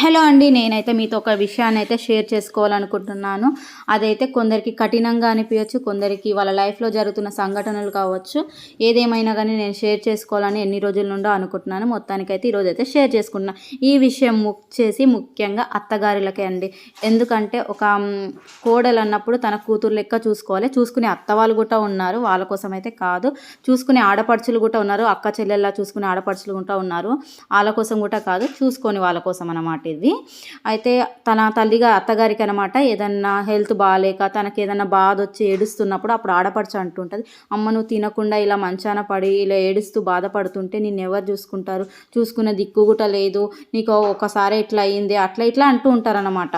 Hello అండి. నేనైతే మీతో ఒక విషయాన్ని అయితే షేర్ చేసుకోవాలనుకుంటున్నాను. అదైతే కొందరికి కఠినంగా అనిపించచ్చు, కొందరికి వాళ్ళ లైఫ్లో జరుగుతున్న సంఘటనలు కావచ్చు. ఏదేమైనా కానీ నేను షేర్ చేసుకోవాలని ఎన్ని రోజుల నుండో అనుకుంటున్నాను. మొత్తానికైతే ఈరోజైతే షేర్ చేసుకుంటున్నాను. ఈ విషయం ముఖ్యంగా అత్తగారులకే అండి. ఎందుకంటే ఒక కోడలు అన్నప్పుడు తన కూతురు లెక్క చూసుకోవాలి. చూసుకునే అత్త వాళ్ళు కూడా ఉన్నారు, వాళ్ళ కోసం అయితే కాదు. చూసుకునే ఆడపడుచులు కూడా ఉన్నారు, అక్క చెల్లెల్లా చూసుకునే ఆడపడుచులు కూడా ఉన్నారు, వాళ్ళ కోసం కూడా కాదు, చూసుకొని వాళ్ళ కోసం అన్నమాట. ఇది అయితే తన తల్లిగా అత్తగారికి అనమాట ఏదన్నా హెల్త్ బాగాలేక తనకి ఏదన్నా బాధ వచ్చి ఏడుస్తున్నప్పుడు అప్పుడు ఆడపడుచు అంటుంటుంది, అమ్మ నువ్వు తినకుండా ఇలా మంచాన పడి ఇలా ఏడుస్తూ బాధపడుతుంటే నిన్ను ఎవరు చూసుకుంటారు, చూసుకునే దిక్కు కూడా లేదు, నీకు ఒకసారి ఇట్లా అయ్యింది అట్లా ఇట్లా అంటూ ఉంటారనమాట.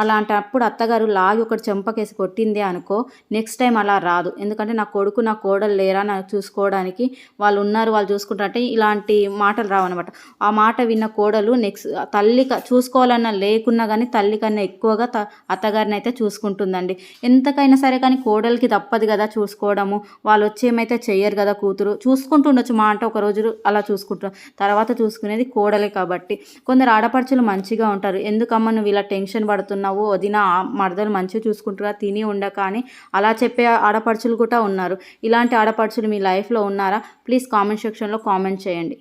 అలాంటప్పుడు అత్తగారు లాగి ఒకటి చెంపకేసి కొట్టింది అనుకో, నెక్స్ట్ టైం అలా రాదు. ఎందుకంటే నా కొడుకు నా కోడలు లేరా నాకు చూసుకోవడానికి, వాళ్ళు ఉన్నారు వాళ్ళు చూసుకుంటారంటే ఇలాంటి మాటలు రావన్నమాట. ఆ మాట విన్న కోడలు నెక్స్ట్ తల్లి చూసుకోవాలన్నా లేకున్నా కానీ తల్లి కన్నా ఎక్కువగా అత్తగారిని అయితే చూసుకుంటుందండి. ఎంతకైనా సరే కానీ కోడలికి తప్పదు కదా చూసుకోవడము. వాళ్ళు వచ్చి ఏమైతే చెయ్యరు కదా, కూతురు చూసుకుంటుండొచ్చు మా అంటే ఒక రోజు అలా చూసుకుంటారు, తర్వాత చూసుకునేది కోడలే కాబట్టి. కొందరు ఆడపడుచులు మంచిగా ఉంటారు, ఎందుకమ్మ నువ్వు ఇలా టెన్షన్ పడుతున్నావు, వదిన మరదలు మంచిగా చూసుకుంటారా తిని ఉండక అని అలా చెప్పే ఆడపడుచులు కూడా ఉన్నారు. ఇలాంటి ఆడపడుచులు మీ లైఫ్లో ఉన్నారా? ప్లీజ్ కామెంట్ సెక్షన్లో కామెంట్ చేయండి.